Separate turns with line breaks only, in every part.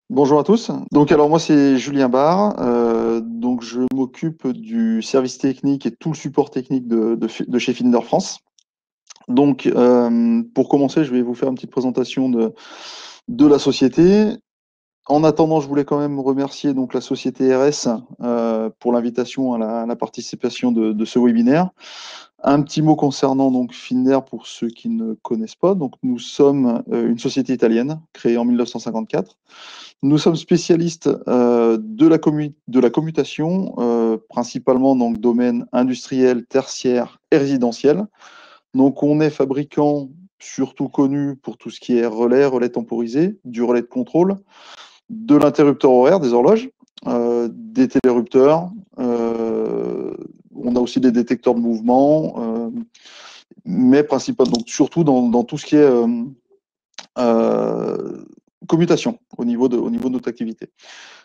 Bonjour à tous. Donc alors moi c'est Julien Barre. Donc je m'occupe du service technique et tout le support technique de chez Finder France. Donc pour commencer, je vais vous faire une petite présentation de la société. En attendant, je voulais quand même remercier donc la société RS pour l'invitation à la participation de ce webinaire. Un petit mot concernant donc Finder pour ceux qui ne connaissent pas. Donc nous sommes une société italienne créée en 1954. Nous sommes spécialistes de la commutation, principalement dans le domaine industriel, tertiaire et résidentiel. Donc, on est fabricant surtout connu pour tout ce qui est relais temporisé, du relais de contrôle, de l'interrupteur horaire, des horloges, des télérupteurs. On a aussi des détecteurs de mouvement, mais principalement, donc surtout dans tout ce qui est euh, commutation au niveau de notre activité.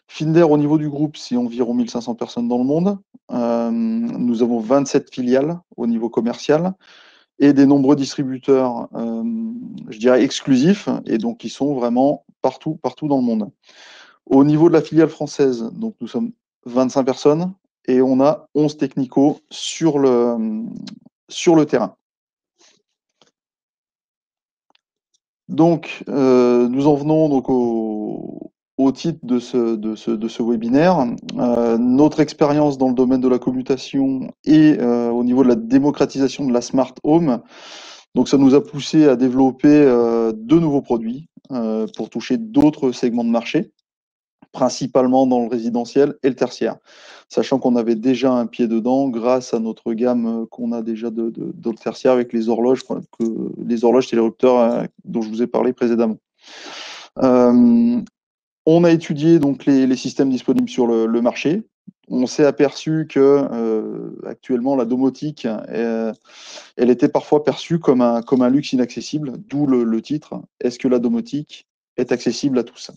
Finder, au niveau du groupe, c'est environ 1500 personnes dans le monde. Nous avons 27 filiales au niveau commercial et des nombreux distributeurs, je dirais, exclusifs, et donc qui sont vraiment partout dans le monde. Au niveau de la filiale française, donc nous sommes 25 personnes et on a 11 technicos sur le terrain. Donc, nous en venons donc au titre de ce webinaire. Notre expérience dans le domaine de la commutation et au niveau de la démocratisation de la smart home. Donc, ça nous a poussé à développer de nouveaux produits pour toucher d'autres segments de marché, principalement dans le résidentiel et le tertiaire, sachant qu'on avait déjà un pied dedans grâce à notre gamme qu'on a déjà dans le tertiaire avec les horloges, les horloges télérupteurs dont je vous ai parlé précédemment. Euh, on a étudié donc les systèmes disponibles sur le marché. On s'est aperçu que actuellement la domotique, elle était parfois perçue comme un luxe inaccessible, d'où le titre. Est-ce que la domotique est accessible à tous?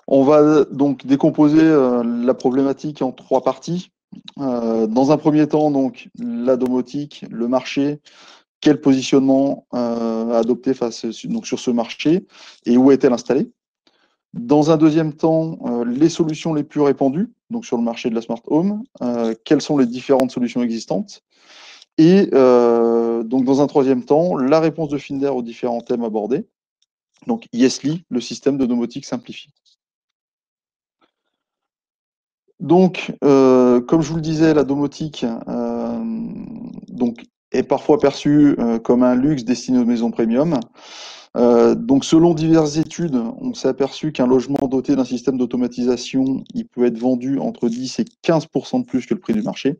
On va donc décomposer la problématique en trois parties. Dans un premier temps, donc la domotique, le marché, quel positionnement adopter donc sur ce marché et où est-elle installée. Dans un deuxième temps, les solutions les plus répandues donc sur le marché de la smart home, quelles sont les différentes solutions existantes. Et donc dans un troisième temps, la réponse de Finder aux différents thèmes abordés. Donc Yesli, le système de domotique simplifié. Donc, comme je vous le disais, la domotique donc, est parfois perçue comme un luxe destiné aux maisons premium. Donc, selon diverses études, on s'est aperçu qu'un logement doté d'un système d'automatisation, il peut être vendu entre 10 et 15% de plus que le prix du marché.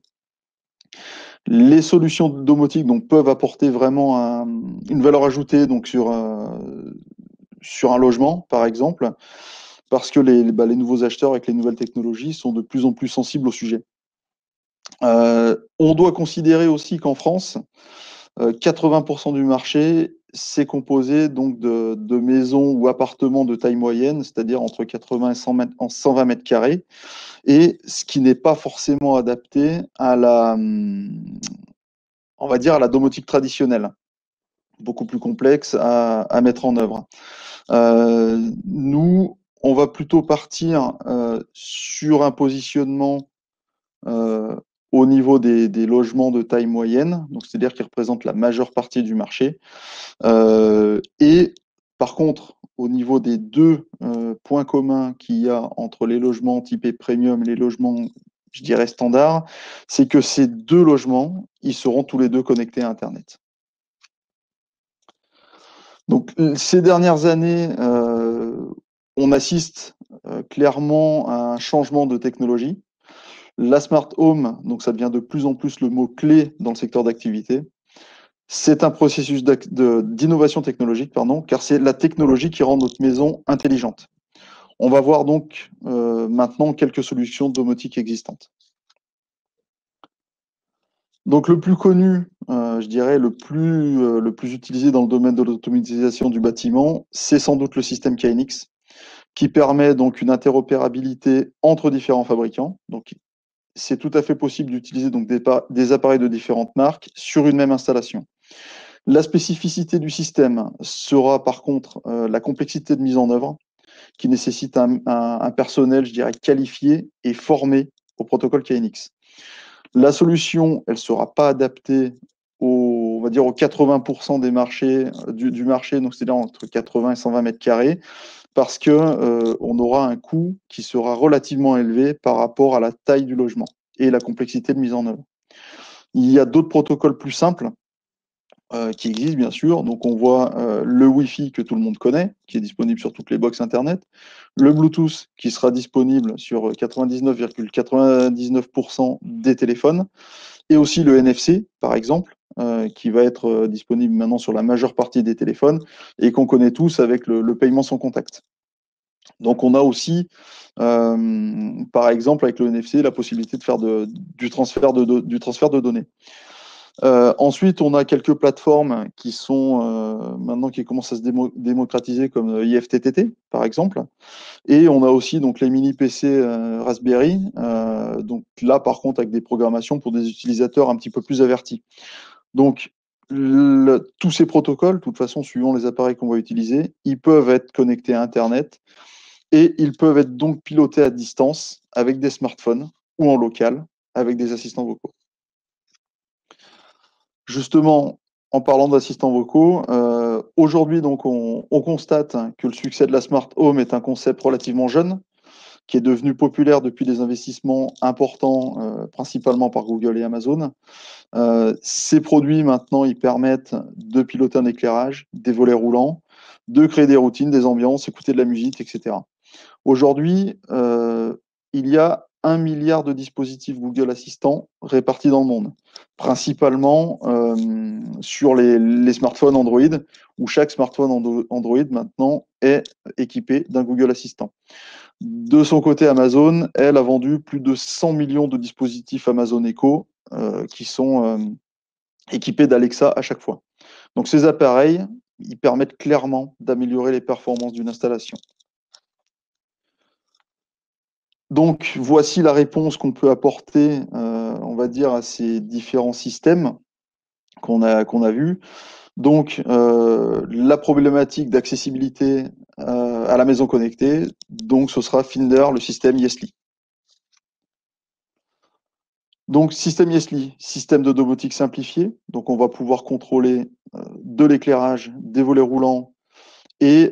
Les solutions domotiques donc, peuvent apporter vraiment une valeur ajoutée donc, sur un logement, par exemple, parce que les nouveaux acheteurs avec les nouvelles technologies sont de plus en plus sensibles au sujet. On doit considérer aussi qu'en France, 80% du marché, c'est composé donc de maisons ou appartements de taille moyenne, c'est-à-dire entre 80 et 120 mètres carrés, et ce qui n'est pas forcément adapté on va dire, à la domotique traditionnelle, beaucoup plus complexe à mettre en œuvre. Nous, on va plutôt partir sur un positionnement euh, au niveau des logements de taille moyenne, donc c'est-à-dire qu'ils représentent la majeure partie du marché. Et par contre, au niveau des deux points communs qu'il y a entre les logements typés premium et les logements, je dirais, standards, c'est que ces deux logements, ils seront tous les deux connectés à Internet. Donc, ces dernières années, on assiste clairement à un changement de technologie. La smart home, donc ça devient de plus en plus le mot clé dans le secteur d'activité. C'est un processus d'innovation technologique, pardon, car c'est la technologie qui rend notre maison intelligente. On va voir donc maintenant quelques solutions domotiques existantes. Donc le plus connu, je dirais le plus utilisé dans le domaine de l'automatisation du bâtiment, c'est sans doute le système KNX, qui permet donc une interopérabilité entre différents fabricants. Donc c'est tout à fait possible d'utiliser donc des appareils de différentes marques sur une même installation. La spécificité du système sera par contre la complexité de mise en œuvre. qui nécessitent un personnel, je dirais, qualifié et formé au protocole KNX. La solution, elle ne sera pas adaptée on va dire aux 80% des marchés, du marché, donc c'est-à-dire entre 80 et 120 mètres carrés, parce que on aura un coût qui sera relativement élevé par rapport à la taille du logement et la complexité de mise en œuvre. Il y a d'autres protocoles plus simples qui existent, bien sûr. Donc, on voit le Wi-Fi que tout le monde connaît, qui est disponible sur toutes les box Internet, le Bluetooth qui sera disponible sur 99,99% des téléphones, et aussi le NFC, par exemple, qui va être disponible maintenant sur la majeure partie des téléphones et qu'on connaît tous avec le paiement sans contact. Donc, on a aussi, par exemple, avec le NFC, la possibilité de faire du transfert de données. Ensuite, on a quelques plateformes qui sont maintenant qui commencent à se démocratiser, comme IFTTT, par exemple. Et on a aussi donc les mini PC Raspberry. Donc là, par contre, avec des programmations pour des utilisateurs un petit peu plus avertis. Donc, tous ces protocoles, de toute façon, suivant les appareils qu'on va utiliser, ils peuvent être connectés à Internet et ils peuvent être donc pilotés à distance avec des smartphones ou en local avec des assistants vocaux. Justement, en parlant d'assistants vocaux, aujourd'hui, donc, on constate que le succès de la Smart Home est un concept relativement jeune, qui est devenu populaire depuis des investissements importants, principalement par Google et Amazon. Ces produits, maintenant, ils permettent de piloter un éclairage, des volets roulants, de créer des routines, des ambiances, écouter de la musique, etc. Aujourd'hui, il y a 1 milliard de dispositifs Google Assistant répartis dans le monde, principalement sur les smartphones Android, où chaque smartphone Android maintenant est équipé d'un Google Assistant. De son côté, Amazon, elle, a vendu plus de 100 millions de dispositifs Amazon Echo qui sont équipés d'Alexa à chaque fois. Donc ces appareils, ils permettent clairement d'améliorer les performances d'une installation. Donc, voici la réponse qu'on peut apporter, on va dire, à ces différents systèmes qu'on a vus. Donc, la problématique d'accessibilité à la maison connectée, donc ce sera Finder, le système Yesli. Donc, système Yesli, système de domotique simplifié. Donc, on va pouvoir contrôler de l'éclairage, des volets roulants et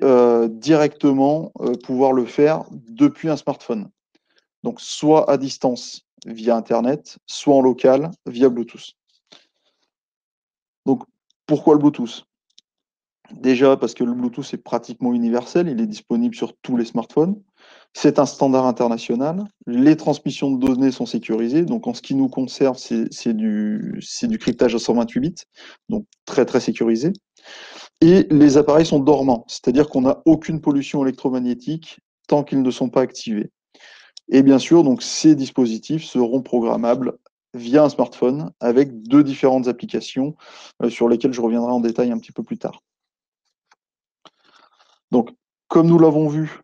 directement pouvoir le faire depuis un smartphone. Donc, soit à distance via Internet, soit en local via Bluetooth. Donc, pourquoi le Bluetooth? Déjà parce que le Bluetooth est pratiquement universel, il est disponible sur tous les smartphones. C'est un standard international. Les transmissions de données sont sécurisées. Donc, en ce qui nous concerne, c'est du cryptage à 128 bits, donc très, très sécurisé. Et les appareils sont dormants, c'est-à-dire qu'on n'a aucune pollution électromagnétique tant qu'ils ne sont pas activés. Et bien sûr, donc, ces dispositifs seront programmables via un smartphone avec 2 différentes applications sur lesquelles je reviendrai en détail un petit peu plus tard. Donc, comme nous l'avons vu,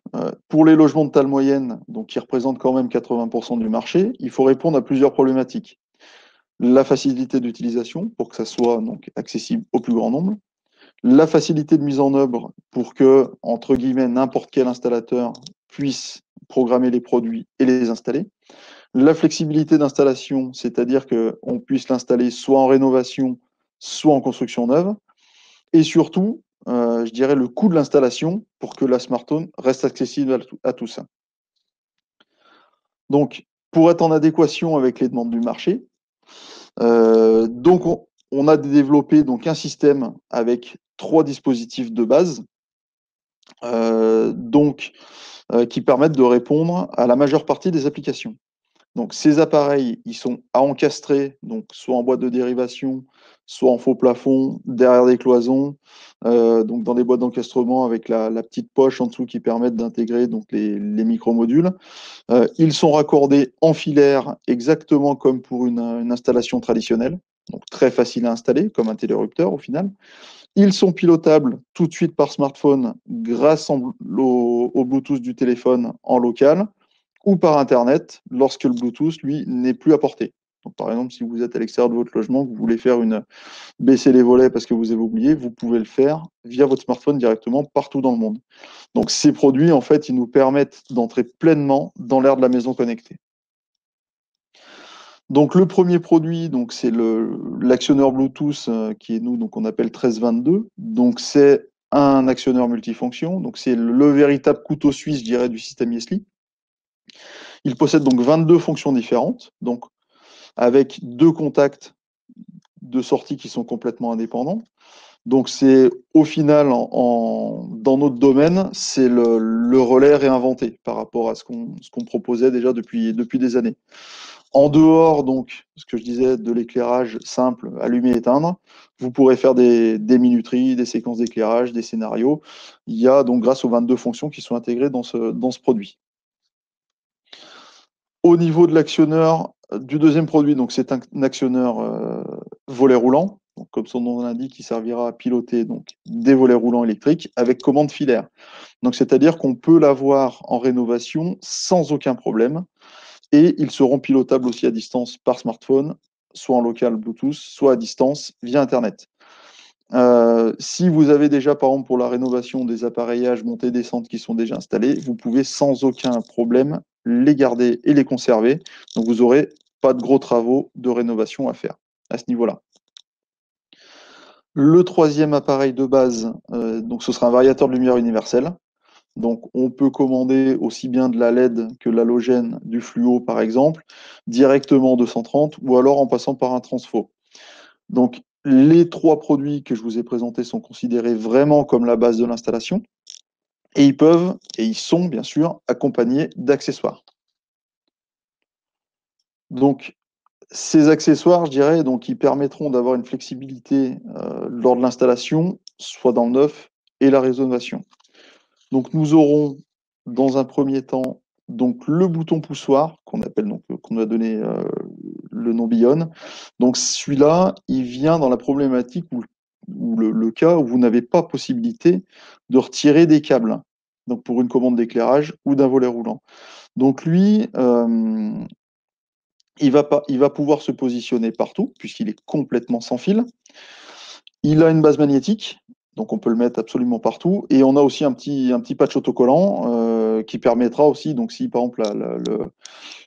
pour les logements de taille moyenne, donc qui représentent quand même 80% du marché, il faut répondre à plusieurs problématiques. La facilité d'utilisation pour que ça soit donc accessible au plus grand nombre. La facilité de mise en œuvre pour que, entre guillemets, n'importe quel installateur puisse programmer les produits et les installer. La flexibilité d'installation, c'est-à-dire qu'on puisse l'installer soit en rénovation, soit en construction neuve. Et surtout, je dirais le coût de l'installation pour que la Smart Home reste accessible à tous. Donc, pour être en adéquation avec les demandes du marché, donc on a développé donc un système avec 3 dispositifs de base, qui permettent de répondre à la majeure partie des applications. Donc ces appareils, ils sont à encastrer, donc soit en boîte de dérivation, soit en faux plafond, derrière des cloisons, donc dans des boîtes d'encastrement avec la petite poche en dessous qui permettent d'intégrer donc les micro-modules. Ils sont raccordés en filaire exactement comme pour une installation traditionnelle, donc très facile à installer, comme un télérupteur au final. Ils sont pilotables tout de suite par smartphone grâce au Bluetooth du téléphone en local ou par Internet lorsque le Bluetooth, lui, n'est plus à portée. Donc, par exemple, si vous êtes à l'extérieur de votre logement, que vous voulez faire baisser les volets parce que vous avez oublié, vous pouvez le faire via votre smartphone directement partout dans le monde. Donc, ces produits, en fait, ils nous permettent d'entrer pleinement dans l'ère de la maison connectée. Donc, le premier produit, donc, c'est l'actionneur Bluetooth qui est nous, donc, on appelle 1322. Donc, c'est un actionneur multifonction. Donc, c'est le véritable couteau suisse, je dirais, du système Yesli. Il possède donc 22 fonctions différentes, donc avec 2 contacts de sortie qui sont complètement indépendants. Donc c'est au final, dans notre domaine, c'est le relais réinventé par rapport à ce qu'on proposait déjà depuis des années. En dehors, donc, ce que je disais de l'éclairage simple, allumer-éteindre, vous pourrez faire des minuteries, des séquences d'éclairage, des scénarios. Il y a donc grâce aux 22 fonctions qui sont intégrées dans ce produit. Au niveau de l'actionneur du deuxième produit, donc c'est un actionneur volet roulant. Donc, comme son nom l'indique, il servira à piloter donc, des volets roulants électriques avec commande filaire. Donc, c'est-à-dire qu'on peut l'avoir en rénovation sans aucun problème. Et ils seront pilotables aussi à distance par smartphone, soit en local Bluetooth, soit à distance via Internet. Si vous avez déjà, par exemple, pour la rénovation des appareillages montée descente qui sont déjà installés, vous pouvez sans aucun problème les garder et les conserver. Donc, vous n'aurez pas de gros travaux de rénovation à faire à ce niveau-là. Le troisième appareil de base, donc ce sera un variateur de lumière universel. Donc, on peut commander aussi bien de la LED que l'halogène, du fluo par exemple, directement en 230 ou alors en passant par un transfo. Donc, les 3 produits que je vous ai présentés sont considérés vraiment comme la base de l'installation et ils sont bien sûr accompagnés d'accessoires. Donc, ces accessoires, je dirais, donc, ils permettront d'avoir une flexibilité lors de l'installation, soit dans le neuf et la rénovation. Donc, nous aurons dans un premier temps donc le bouton poussoir qu'on appelle donc qu'on a donné le nom Beyond. Donc celui-là, il vient dans la problématique où le cas où vous n'avez pas possibilité de retirer des câbles. Donc pour une commande d'éclairage ou d'un volet roulant. Donc lui, il va pouvoir se positionner partout puisqu'il est complètement sans fil. Il a une base magnétique, donc on peut le mettre absolument partout. Et on a aussi un petit patch autocollant qui permettra aussi, donc si par exemple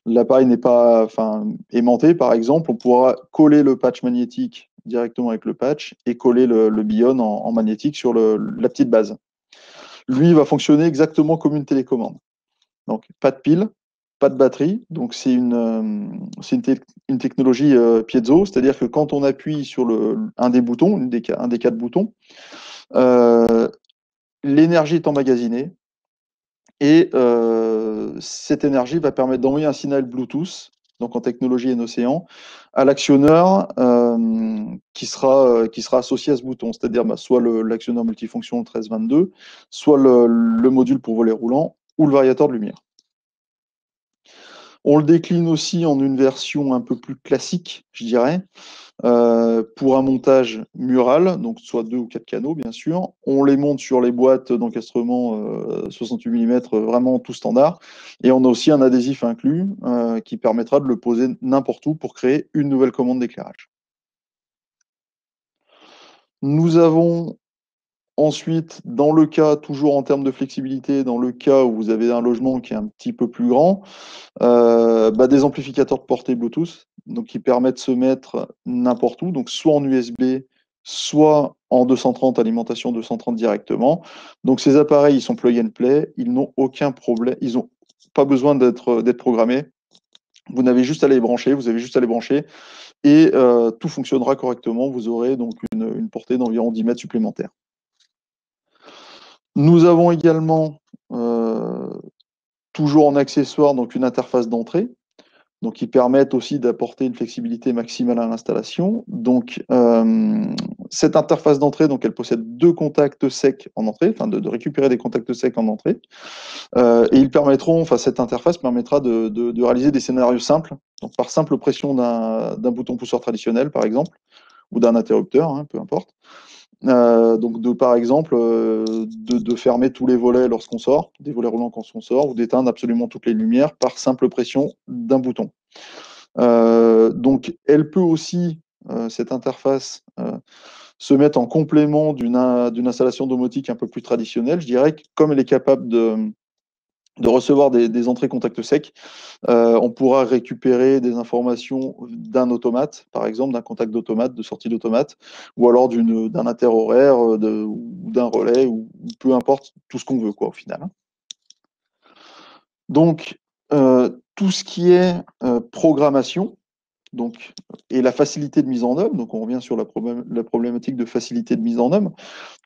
l'appareil n'est pas aimanté, par exemple, on pourra coller le patch magnétique directement avec le patch et coller le Beyond en magnétique sur la petite base. Lui, il va fonctionner exactement comme une télécommande. Donc, pas de pile, pas de batterie. Donc, c'est une technologie piezo, c'est-à-dire que quand on appuie sur un des boutons, un des 4 boutons, l'énergie est emmagasinée et cette énergie va permettre d'envoyer un signal Bluetooth, donc en technologie NOCéan, à l'actionneur qui sera associé à ce bouton, c'est-à-dire soit l'actionneur multifonction 1322, soit le module pour volet roulant ou le variateur de lumière. On le décline aussi en une version un peu plus classique, je dirais, pour un montage mural, donc soit 2 ou 4 canaux, bien sûr. On les monte sur les boîtes d'encastrement 68 mm, vraiment tout standard. Et on a aussi un adhésif inclus qui permettra de le poser n'importe où pour créer une nouvelle commande d'éclairage. Nous avons ensuite, dans le cas, toujours en termes de flexibilité, dans le cas où vous avez un logement qui est un petit peu plus grand, des amplificateurs de portée Bluetooth, donc qui permettent de se mettre n'importe où, donc soit en USB, soit en 230, alimentation 230 directement. Donc ces appareils, ils sont plug and play, ils n'ont aucun problème, ils n'ont pas besoin d'être programmés. Vous avez juste à les brancher, et tout fonctionnera correctement. Vous aurez donc une portée d'environ 10 mètres supplémentaires. Nous avons également, toujours en accessoire, donc une interface d'entrée, donc qui permettent aussi d'apporter une flexibilité maximale à l'installation. Donc cette interface d'entrée, donc elle possède 2 contacts secs en entrée, enfin de récupérer des contacts secs en entrée. Et cette interface permettra de réaliser des scénarios simples, donc par simple pression d'un bouton pousseur traditionnel, par exemple, ou d'un interrupteur, peu importe. Donc par exemple, de fermer tous les volets lorsqu'on sort, des volets roulants quand on sort, ou d'éteindre absolument toutes les lumières par simple pression d'un bouton. Donc, elle peut aussi, cette interface, se mettre en complément d'une installation domotique un peu plus traditionnelle. Je dirais que comme elle est capable de recevoir des entrées contact sec, on pourra récupérer des informations d'un automate, par exemple, d'un contact d'automate, de sortie d'automate, ou alors d'un interhoraire, ou d'un relais, ou peu importe, tout ce qu'on veut, quoi, au final. Donc, tout ce qui est programmation, donc, et la facilité de mise en œuvre, donc on revient sur la problématique de facilité de mise en œuvre.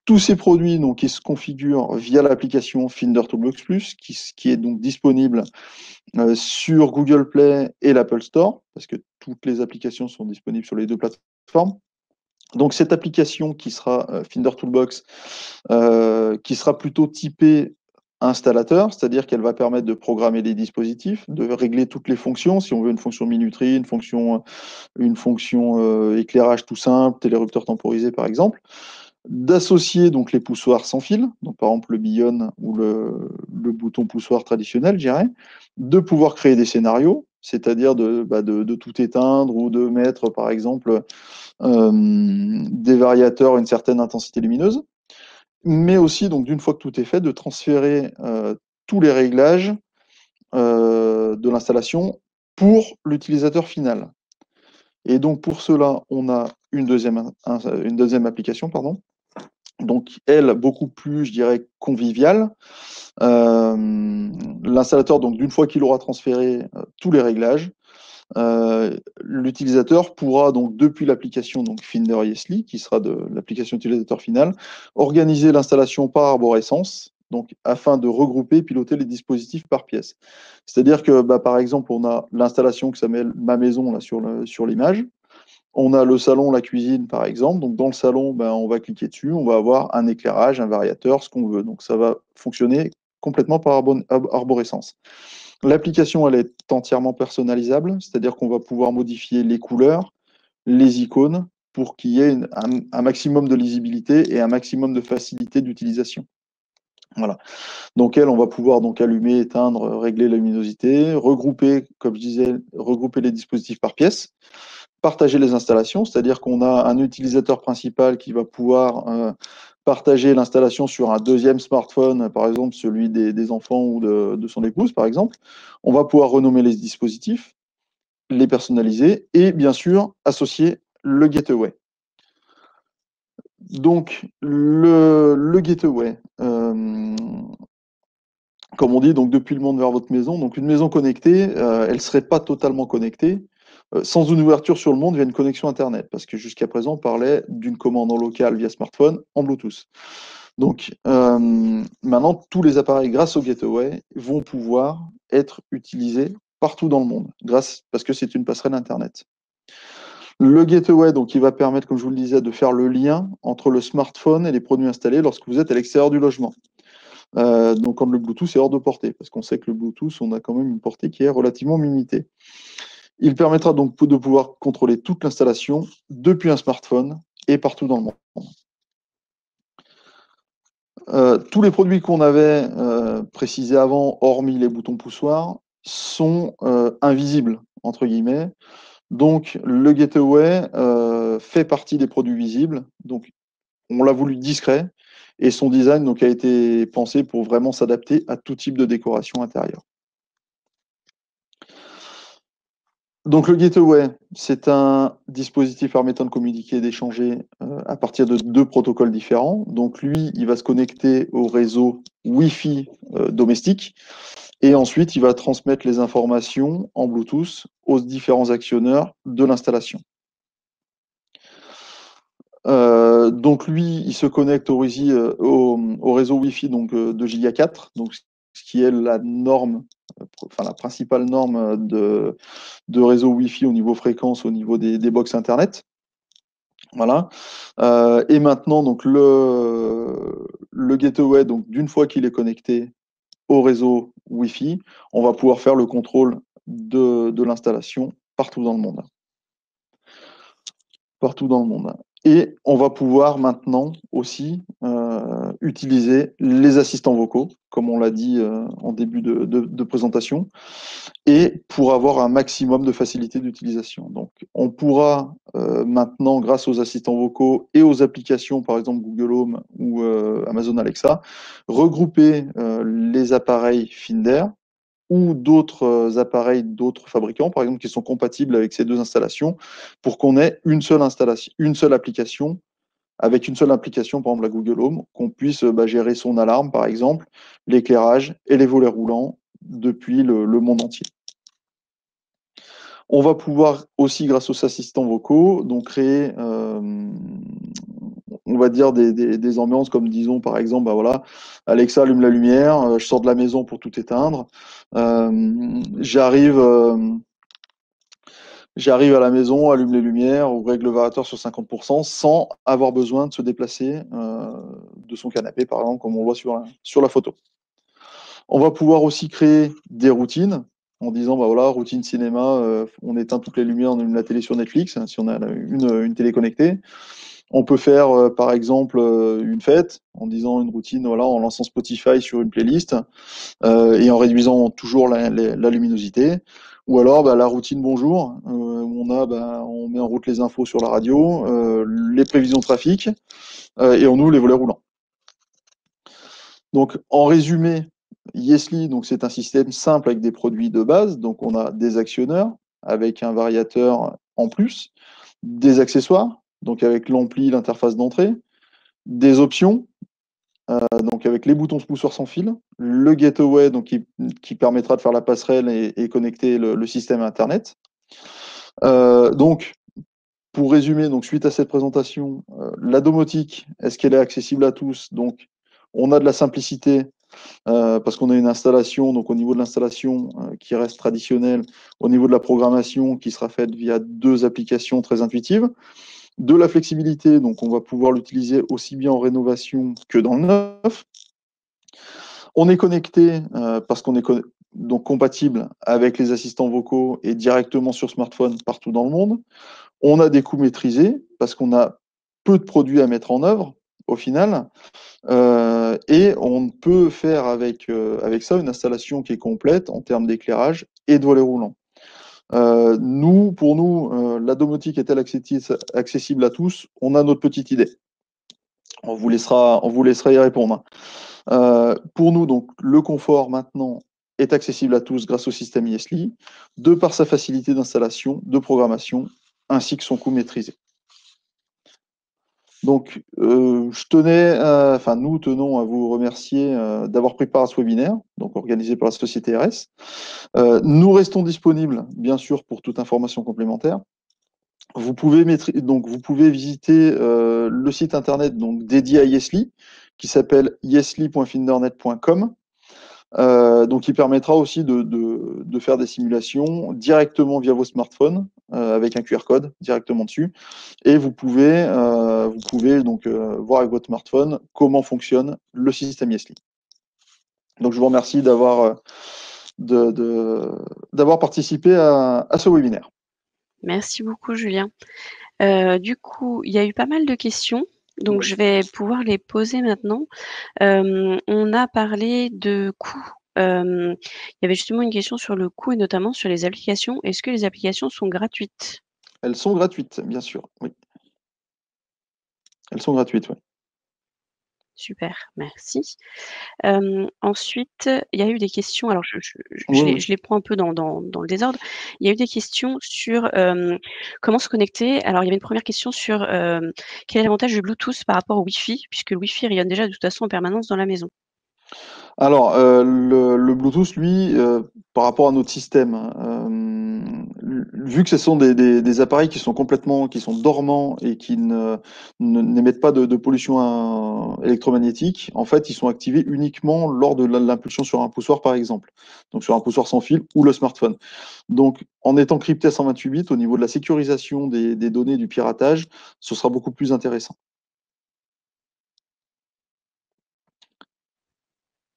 Tous ces produits donc, qui se configurent via l'application Finder Toolbox Plus, qui est donc disponible sur Google Play et l'Apple Store, parce que toutes les applications sont disponibles sur les deux plateformes. Donc cette application qui sera Finder Toolbox, qui sera plutôt typée installateur, c'est-à-dire qu'elle va permettre de programmer les dispositifs, de régler toutes les fonctions, si on veut une fonction minuterie, une fonction éclairage tout simple, télérupteur temporisé par exemple, d'associer donc les poussoirs sans fil, donc par exemple le billon ou le bouton poussoir traditionnel, je dirais, de pouvoir créer des scénarios, c'est-à-dire de tout éteindre ou de mettre par exemple des variateurs à une certaine intensité lumineuse, mais aussi donc d'une fois que tout est fait, de transférer tous les réglages de l'installation pour l'utilisateur final. Et donc pour cela, on a une deuxième application, pardon. Donc elle, beaucoup plus, je dirais, conviviale. L'installateur, donc d'une fois qu'il aura transféré tous les réglages, l'utilisateur pourra donc depuis l'application donc Finder ESLI, qui sera de l'application utilisateur finale, organiser l'installation par arborescence, donc afin de regrouper et piloter les dispositifs par pièce. C'est-à-dire que par exemple, on a l'installation qui s'appelle Ma Maison là, sur l'image. On a le salon, la cuisine, par exemple. Donc, dans le salon, on va cliquer dessus, on va avoir un éclairage, un variateur, ce qu'on veut. Donc, ça va fonctionner complètement par arborescence. L'application, elle est entièrement personnalisable, c'est-à-dire qu'on va pouvoir modifier les couleurs, les icônes, pour qu'il y ait un maximum de lisibilité et un maximum de facilité d'utilisation. Voilà. Donc, on va pouvoir donc allumer, éteindre, régler la luminosité, regrouper, comme je disais, regrouper les dispositifs par pièce, partager les installations, c'est-à-dire qu'on a un utilisateur principal qui va pouvoir partager l'installation sur un deuxième smartphone, par exemple celui des enfants ou de son épouse, par exemple. On va pouvoir renommer les dispositifs, les personnaliser et bien sûr associer le gateway. Donc le gateway, comme on dit, donc depuis le monde vers votre maison. Donc une maison connectée, elle ne serait pas totalement connectée sans une ouverture sur le monde via une connexion Internet, parce que jusqu'à présent, on parlait d'une commande en local via smartphone en Bluetooth. Donc maintenant, tous les appareils, grâce au gateway, vont pouvoir être utilisés partout dans le monde, parce que c'est une passerelle Internet. Le gateway, donc, il va permettre, comme je vous le disais, de faire le lien entre le smartphone et les produits installés lorsque vous êtes à l'extérieur du logement. Donc quand le Bluetooth est hors de portée, parce qu'on sait que le Bluetooth, on a quand même une portée qui est relativement limitée. Il permettra donc de pouvoir contrôler toute l'installation depuis un smartphone et partout dans le monde. Tous les produits qu'on avait précisés avant, hormis les boutons poussoirs, sont invisibles, entre guillemets. Donc le gateway fait partie des produits visibles. Donc on l'a voulu discret et son design donc, a été pensé pour vraiment s'adapter à tout type de décoration intérieure. Donc le gateway, c'est un dispositif permettant de communiquer et d'échanger à partir de deux protocoles différents. Donc lui, il va se connecter au réseau Wi-Fi domestique et ensuite il va transmettre les informations en Bluetooth aux différents actionneurs de l'installation. Donc lui, il se connecte au réseau Wi-Fi donc, de Giga 4, donc, ce qui est la norme, la principale norme de réseau Wi-Fi au niveau fréquence, au niveau des box Internet. Voilà. Et maintenant, donc, le gateway, donc, d'une fois qu'il est connecté au réseau Wi-Fi, on va pouvoir faire le contrôle de l'installation partout dans le monde. Partout dans le monde. Et on va pouvoir maintenant aussi utiliser les assistants vocaux, comme on l'a dit en début de présentation, et pour avoir un maximum de facilité d'utilisation. Donc, on pourra maintenant, grâce aux assistants vocaux et aux applications, par exemple Google Home ou Amazon Alexa, regrouper les appareils Finder ou d'autres appareils d'autres fabricants, par exemple, qui sont compatibles avec ces deux installations, pour qu'on ait une seule installation, une seule application, avec une seule application, par exemple la Google Home, qu'on puisse gérer son alarme, par exemple, l'éclairage et les volets roulants depuis le monde entier. On va pouvoir aussi, grâce aux assistants vocaux, donc créer, on va dire, des ambiances comme, disons, par exemple, voilà, Alexa, allume la lumière, je sors de la maison pour tout éteindre, j'arrive à la maison, allume les lumières ou règle le variateur sur 50% sans avoir besoin de se déplacer de son canapé, par exemple, comme on voit sur la photo. On va pouvoir aussi créer des routines en disant, voilà, routine cinéma, on éteint toutes les lumières, on allume la télé sur Netflix, si on a une télé connectée. On peut faire, par exemple, une fête en disant une routine, voilà, en lançant Spotify sur une playlist et en réduisant toujours la luminosité. Ou alors la routine bonjour, où on met en route les infos sur la radio, les prévisions de trafic et on ouvre les volets roulants. Donc en résumé, Yesly, donc c'est un système simple avec des produits de base. Donc on a des actionneurs avec un variateur en plus, des accessoires, donc avec l'ampli, l'interface d'entrée, des options, donc avec les boutons pousseurs sans fil, le gateway donc qui permettra de faire la passerelle et connecter le système à Internet. Donc pour résumer, donc suite à cette présentation, la domotique, est-ce qu'elle est accessible à tous? Donc on a de la simplicité parce qu'on a une installation, donc au niveau de l'installation qui reste traditionnelle, au niveau de la programmation qui sera faite via deux applications très intuitives, de la flexibilité, donc on va pouvoir l'utiliser aussi bien en rénovation que dans le neuf. On est connecté parce qu'on est donc compatible avec les assistants vocaux et directement sur smartphone partout dans le monde. On a des coûts maîtrisés parce qu'on a peu de produits à mettre en œuvre au final. Et on peut faire avec ça une installation qui est complète en termes d'éclairage et de volets roulants. Pour nous, la domotique est-elle accessible à tous? On a notre petite idée. On vous laissera y répondre. Pour nous, donc, le confort maintenant est accessible à tous grâce au système Yesly, de par sa facilité d'installation, de programmation, ainsi que son coût maîtrisé. Donc, nous tenons à vous remercier d'avoir pris part à ce webinaire, donc organisé par la société RS. Nous restons disponibles, bien sûr, pour toute information complémentaire. Vous pouvez visiter le site internet donc dédié à Yesly, qui s'appelle yesly.findernet.com. Donc, qui permettra aussi de faire des simulations directement via vos smartphones avec un QR code directement dessus. Et vous pouvez donc voir avec votre smartphone comment fonctionne le système Yesly. Donc, je vous remercie d'avoir participé à ce webinaire.
Merci beaucoup, Julien. Du coup, il y a eu pas mal de questions. Donc,
Oui.
je vais pouvoir les poser maintenant. On a parlé de coûts. Il y avait justement une question sur le coût et notamment sur les applications. Est-ce que les applications sont gratuites?
Elles sont gratuites, bien sûr. Oui. Elles sont gratuites, oui.
Super, merci. Ensuite, il y a eu des questions, alors
Oui.
je les prends un peu dans le désordre. Il y a eu des questions sur, comment se connecter. Alors, il y avait une première question sur, quel est l'avantage du Bluetooth par rapport au Wi-Fi? Puisque le Wi-Fi rayonne déjà de toute façon en permanence dans la maison.
Alors, le Bluetooth, lui, par rapport à notre système, vu que ce sont des appareils qui sont dormants et qui n'émettent pas de pollution électromagnétique, en fait, ils sont activés uniquement lors de l'impulsion sur un poussoir, par exemple. Donc, sur un poussoir sans fil ou le smartphone. Donc, en étant crypté à 128 bits, au niveau de la sécurisation des données du piratage, ce sera beaucoup plus intéressant.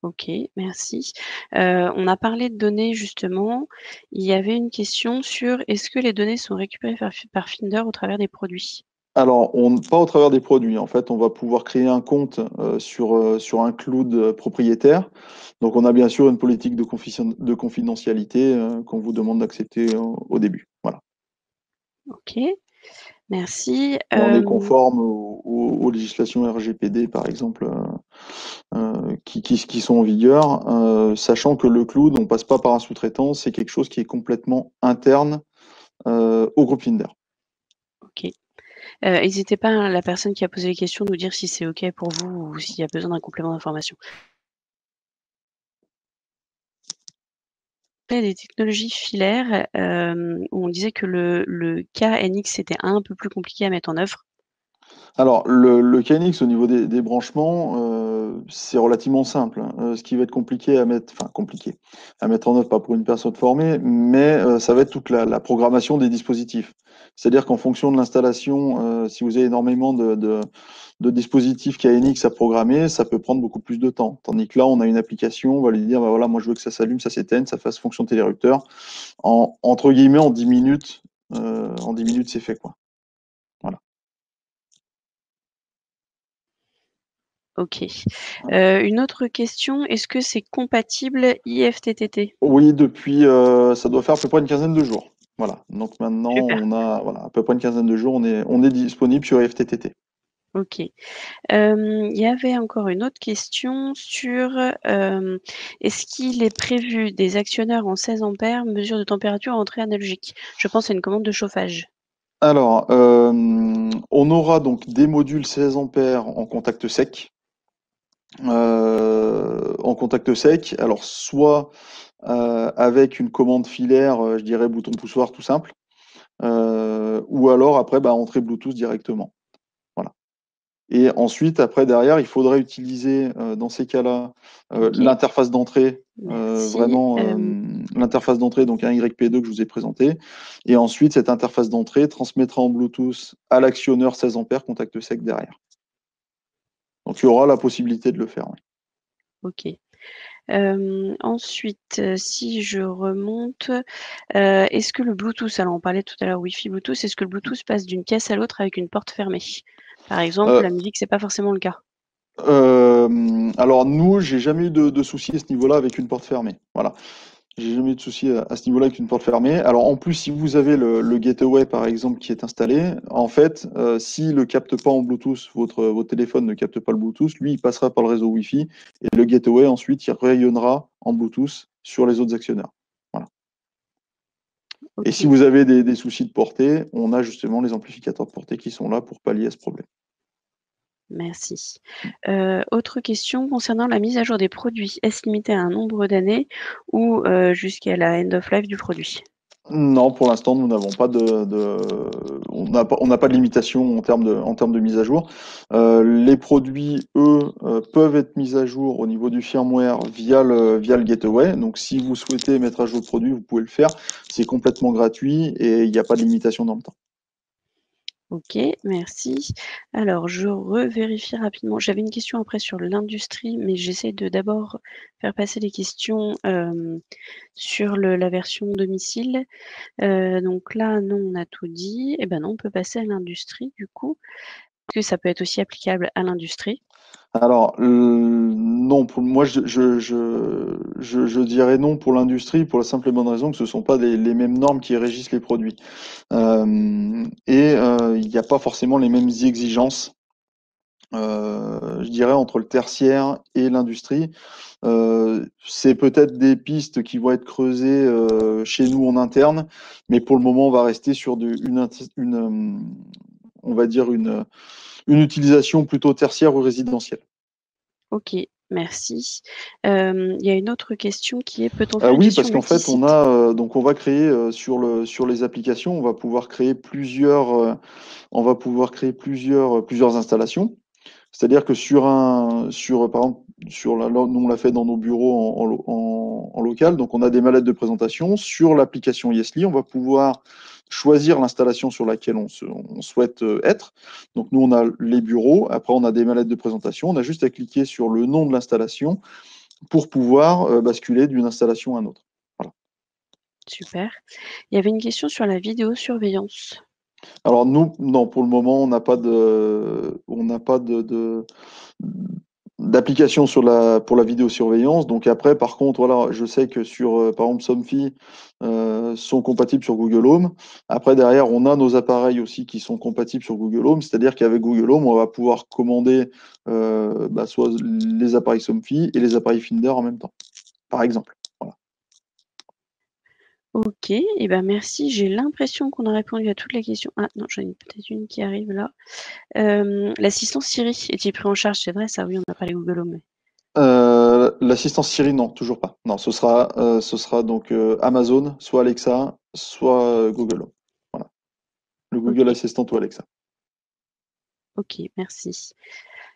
OK, merci. On a parlé de données justement. Il y avait une question sur est-ce que les données sont récupérées par Finder au travers des produits?
Alors, pas au travers des produits. En fait, on va pouvoir créer un compte sur un cloud propriétaire. Donc, on a bien sûr une politique de confidentialité qu'on vous demande d'accepter au début. Voilà.
Ok, merci.
Et on est conforme aux législations RGPD, par exemple, qui sont en vigueur, sachant que le cloud, on passe pas par un sous-traitant, c'est quelque chose qui est complètement interne au groupe Finder.
Ok. N'hésitez pas, hein, la personne qui a posé les questions, nous dire si c'est ok pour vous ou s'il y a besoin d'un complément d'information. Des technologies filaires, où on disait que le KNX était un peu plus compliqué à mettre en œuvre.
Alors, le KNX au niveau des branchements, c'est relativement simple, hein. Ce qui va être compliqué compliqué à mettre en œuvre, pas pour une personne formée, mais ça va être toute la programmation des dispositifs. C'est-à-dire qu'en fonction de l'installation, si vous avez énormément de dispositifs KNX à programmer, ça peut prendre beaucoup plus de temps. Tandis que là, on a une application, on va lui dire, bah voilà, moi je veux que ça s'allume, ça s'éteigne, ça fasse fonction télérupteur. Entre guillemets, en 10 minutes, c'est fait, quoi. Voilà.
Ok. Une autre question, est-ce que c'est compatible IFTTT?
Oui, depuis, ça doit faire à peu près une quinzaine de jours. Voilà. Donc maintenant,
Super,
on a voilà, à peu près une quinzaine de jours, on est disponible sur FTTT.
ok. Il y avait encore une autre question sur, est-ce qu'il est prévu des actionneurs en 16 ampères, mesure de température à entrée analogique? Je pense à une commande de chauffage.
Alors, on aura donc des modules 16 ampères en contact sec. Alors soit avec une commande filaire, je dirais bouton poussoir tout simple, ou alors après, bah, entrée Bluetooth directement. Voilà. Et ensuite, après, derrière, il faudrait utiliser, dans ces cas-là,
Ok,
l'interface d'entrée,
merci.
vraiment l'interface d'entrée, donc un YP2 que je vous ai présenté. Et ensuite, cette interface d'entrée transmettra en Bluetooth à l'actionneur 16 ampères contact sec derrière. Donc, il y aura la possibilité de le faire. Oui.
Ok. Ensuite, si je remonte, est-ce que le Bluetooth, alors on parlait tout à l'heure Wi-Fi, Bluetooth, est-ce que le Bluetooth passe d'une caisse à l'autre avec une porte fermée? Par exemple,
Euh,
la musique, c'est pas forcément le cas.
alors, nous, j'ai jamais eu de souci à ce niveau-là avec une porte fermée. Voilà. J'ai jamais eu de souci à ce niveau-là avec une porte fermée. Alors en plus, si vous avez le gateway par exemple qui est installé, en fait, s'il ne capte pas en Bluetooth, votre téléphone ne capte pas le Bluetooth, lui il passera par le réseau Wi-Fi et le gateway ensuite il rayonnera en Bluetooth sur les autres actionnaires. Voilà. Et si
Ok,
vous avez des soucis de portée, on a justement les amplificateurs de portée qui sont là pour pallier à ce problème.
merci. Autre question concernant la mise à jour des produits. Est-ce limité à un nombre d'années ou jusqu'à la end of life du produit?
Non, pour l'instant, nous n'avons pas on n'a pas de limitation en termes de mise à jour. Les produits, eux, peuvent être mis à jour au niveau du firmware via le gateway. Donc, si vous souhaitez mettre à jour le produit, vous pouvez le faire. C'est complètement gratuit et il n'y a pas de limitation dans le temps.
Ok, merci. Alors, je revérifie rapidement. J'avais une question après sur l'industrie, mais j'essaie de d'abord faire passer les questions sur la version domicile. Donc là, non, on a tout dit. Eh ben non, on peut passer à l'industrie du coup. Est-ce que ça peut être aussi applicable à l'industrie?
Alors, non, pour moi, je dirais non pour l'industrie, pour la simple et bonne raison que ce ne sont pas les mêmes normes qui régissent les produits. Il n'y a pas forcément les mêmes exigences, je dirais, entre le tertiaire et l'industrie. C'est peut-être des pistes qui vont être creusées chez nous en interne, mais pour le moment, on va rester sur on va dire une utilisation plutôt tertiaire ou résidentielle.
Ok, merci. Il y a une autre question qui est, peut-on faire une
Oui,
gestion
parce qu'en fait,
multi-site?
donc on va créer sur les applications, on va pouvoir créer plusieurs installations. C'est-à-dire que par exemple, nous on l'a fait dans nos bureaux en local, donc on a des mallettes de présentation. Sur l'application Yesly, on va pouvoir choisir l'installation sur laquelle on souhaite être. Donc nous on a les bureaux, après on a des mallettes de présentation, on a juste à cliquer sur le nom de l'installation pour pouvoir basculer d'une installation à une autre. Voilà.
Super. Il y avait une question sur la vidéosurveillance.
Alors nous, non, pour le moment, on n'a pas d'application pour la vidéosurveillance. Donc après, par contre, voilà, je sais que sur, par exemple, Somfy sont compatibles sur Google Home. Après, derrière, on a nos appareils aussi qui sont compatibles sur Google Home. C'est-à-dire qu'avec Google Home, on va pouvoir commander soit les appareils Somfy et les appareils Finder en même temps, par exemple. Voilà.
OK et ben, merci. J'ai l'impression qu'on a répondu à toutes les questions. Ah non, j'en ai peut-être une qui arrive là. L'assistant Siri est-il pris en charge? C'est vrai ça? Oui, on n'a pas les Google Home, mais
L'assistance Siri, non, toujours pas. Non, ce sera donc Amazon, soit Alexa, soit Google Home. Voilà. Le Google
OK,
Assistant ou Alexa.
OK, merci.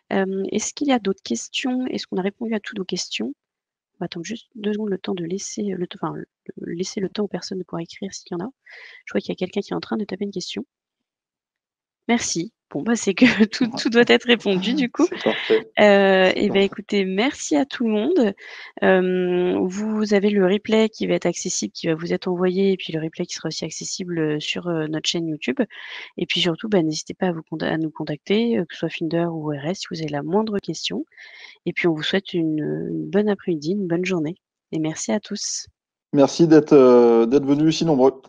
Est-ce qu'il y a d'autres questions? Est-ce qu'on a répondu à toutes vos questions? On va attendre juste 2 secondes, le temps de laisser, le t enfin, laisser le temps aux personnes de pouvoir écrire s'il y en a. Je vois qu'il y a quelqu'un qui est en train de taper une question. Merci. Bon, bah, c'est que tout doit être répondu du coup.
C'est parfait. C'est
Et bah,
parfait.
écoutez, merci à tout le monde. Vous avez le replay qui va être accessible, qui va vous être envoyé et puis le replay qui sera aussi accessible, sur, notre chaîne YouTube et puis surtout, bah, n'hésitez pas à nous contacter, que ce soit Finder ou RS si vous avez la moindre question et puis on vous souhaite une bonne après-midi, une bonne journée et merci à tous.
Merci d'être venus si nombreux.